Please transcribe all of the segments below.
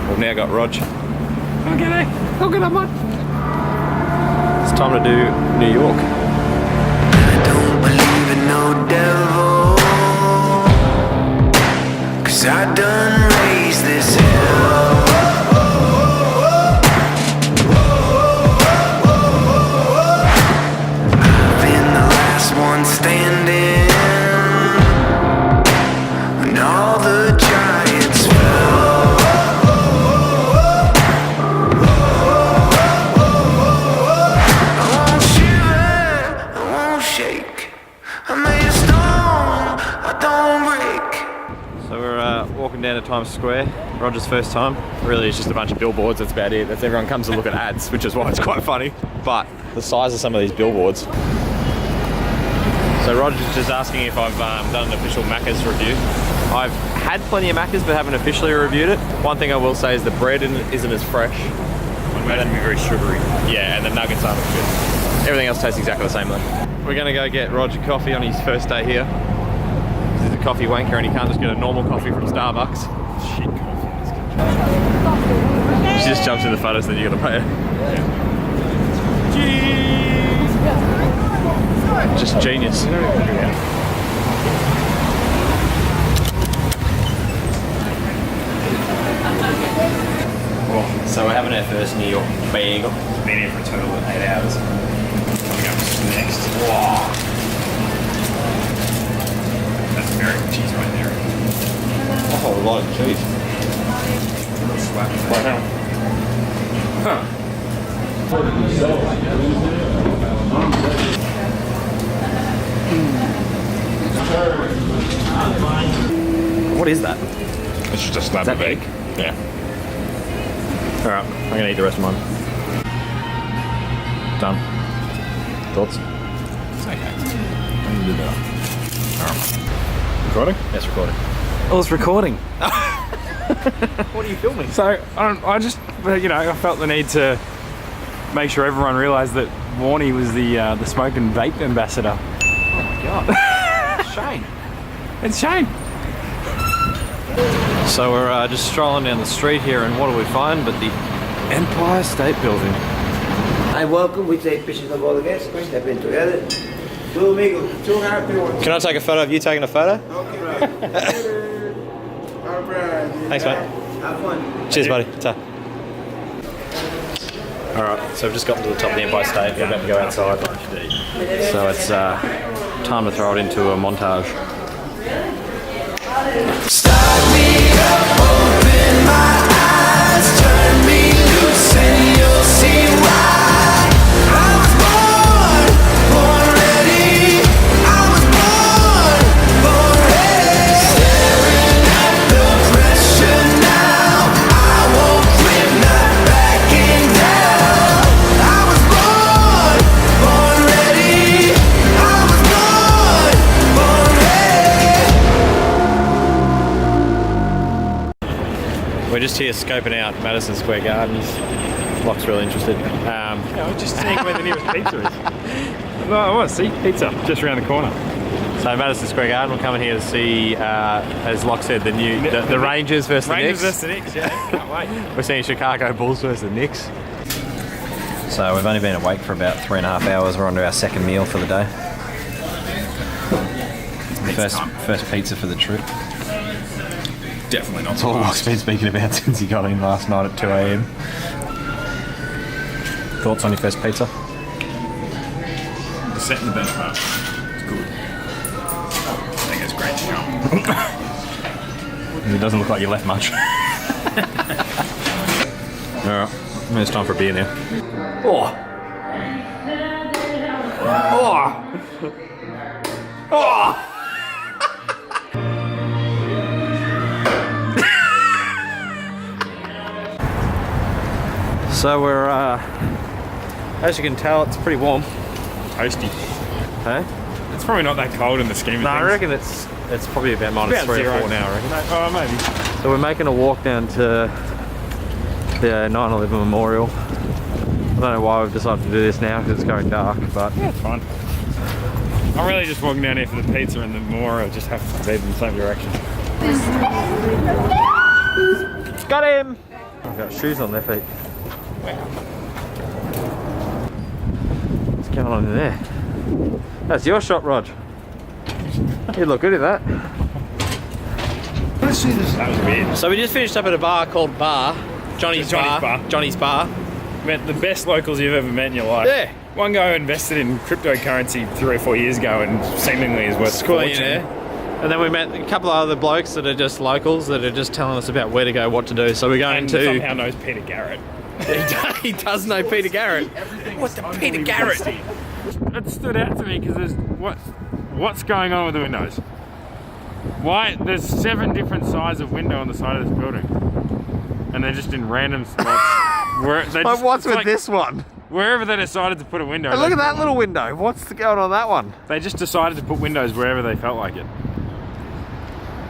We've now got Rog. Okay, mate. Oh, good, I'm on. It's time to do New York. I don't believe in no devil, 'cause I done raised this hell. I've been the last one standing when all the giants fell. I won't shiver, I won't shake. I'm made of stone, I don't break. So we're walking down to Times Square. Roger's first time. Really, it's just a bunch of billboards. That's about it. That's everyone comes to look at ads, which is why it's quite funny. But the size of some of these billboards. So Roger's just asking if I've done an official Macca's review. I've had plenty of Macca's, but haven't officially reviewed it. One thing I will say is the bread isn't as fresh. It's going to be very sugary. Yeah, and the nuggets aren't as good. Everything else tastes exactly the same though. We're gonna go get Roger coffee on his first day here. He's a coffee wanker and he can't just get a normal coffee from Starbucks. Shit coffee in this country. She just jumps in the photos, then you gotta pay her. Just genius. So we're having our first New York bagel. Been here for a total of 8 hours. Coming up next. Wow. That's American cheese right there. Oh, a lot of cheese. Slap. Wow. Huh. What is that? It's just a slab of egg. Yeah. Alright, I'm gonna eat the rest of mine. Done. Thoughts? It's okay. I can do better. Alright. Recording? Yes, recording. Oh, it's recording. What are you filming? So, I just, you know, I felt the need to make sure everyone realised that Warnie was the smoke and vape ambassador. Oh my god. Shane. It's Shane. So we're just strolling down the street here, and what do we find but the Empire State Building? Hi, welcome. We take pictures of all the guests. Come step in together. Two amigos, two happy ones. Can I take a photo of you taking a photo? Okay, right. All right. Thanks, mate. Have fun. Cheers, buddy. Ta. Alright, so we've just gotten to the top of the Empire State. We're about to go outside. So it's time to throw it into a montage. Start me up, open my eyes, turn me loose and you'll see why. I was born ready. I was born ready. Staring at the pressure now. I won't quit, not backing down. I was born ready. I was born ready. We're just here scoping out Madison Square Gardens. Locke's really interested. Yeah, we're just seeing where the nearest pizza is. No, I want to see pizza just around the corner. So Madison Square Garden, we're coming here to see, as Locke said, the Rangers versus the Knicks. Rangers versus the Knicks, yeah, can't wait. We're seeing Chicago Bulls versus the Knicks. So we've only been awake for about 3.5 hours. We're on to our second meal for the day. First pizza for the trip. Definitely not. That's all Locke's been speaking about since he got in last night at 2 AM. Thoughts on your first pizza? Setting the benchmark. It's good. I think it's great to It doesn't look like you left much. Alright, it's time for a beer now. Oh! Oh! Oh! So we're, as you can tell, it's pretty warm. Toasty. Hey? It's probably not that cold in the scheme of No, things. I reckon it's probably about minus About 3 or 4 zero. now, I reckon. Oh, maybe. So we're making a walk down to the 9/11 Memorial. I don't know why we've decided to do this now because it's going dark, but Yeah, it's fine. I'm really just walking down here for the pizza and the memorial just happens to be in the same direction. got him! got shoes on their feet. What's going on in there? That's your shot, Rog. You look good at that. Let's see this. That was weird. So we just finished up at a bar called Johnny's Bar. Johnny's Bar. Met the best locals you've ever met in your life. Yeah. One guy invested in cryptocurrency 3 or 4 years ago and seemingly is worth a fortune. And then we met a couple of other blokes that are just locals that are just telling us about where to go, what to do. So we're going And to... somehow knows Peter Garrett. He does know Peter Garrett. What's the Peter Garrett? It stood out to me because there's what's going on with the windows? Why there's 7 different sizes of window on the side of this building, and they're just in random spots. Like, what's with this one? Wherever they decided to put a window. Hey, look at that little window. What's going on that one? They just decided to put windows wherever they felt like it.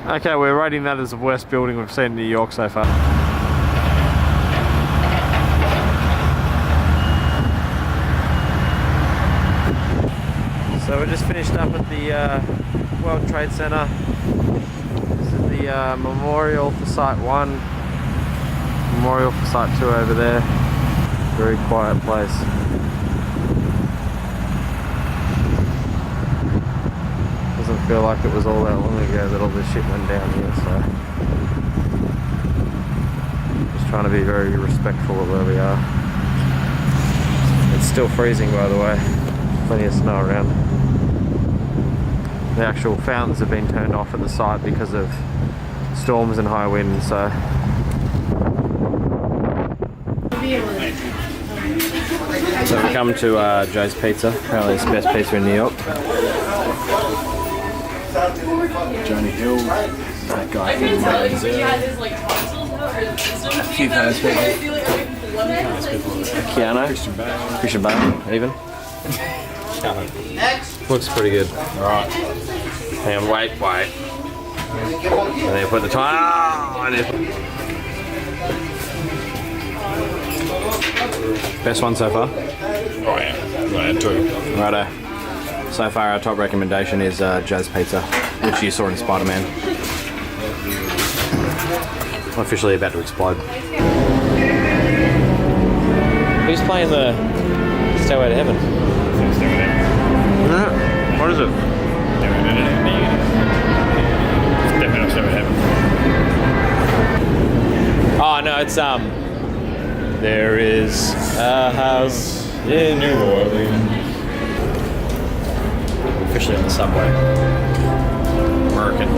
Okay, we're rating that as the worst building we've seen in New York so far. So we just finished up at the World Trade Center. This is the memorial for Site 1, memorial for Site 2 over there. Very quiet place. Doesn't feel like it was all that long ago that all this shit went down here, so just trying to be very respectful of where we are. It's still freezing, by the way. Plenty of snow around. The actual fountains have been turned off at the site because of storms and high winds, so so we come to Joe's Pizza. Apparently it's the best pizza in New York. Johnny Hill, that guy. A few famous people. Keanu, Christian Bale, even. Looks pretty good. Alright. Hang on, wait. And then put the time. Best one so far? Oh yeah, right, too. Righto. So far our top recommendation is Joe's Pizza, which you saw in Spider-Man. I'm officially about to explode. Who's playing the Stairway to Heaven? What is it? It's definitely not Stairway to Heaven. Oh no, it's there is a house in New Orleans. Officially on the subway. American.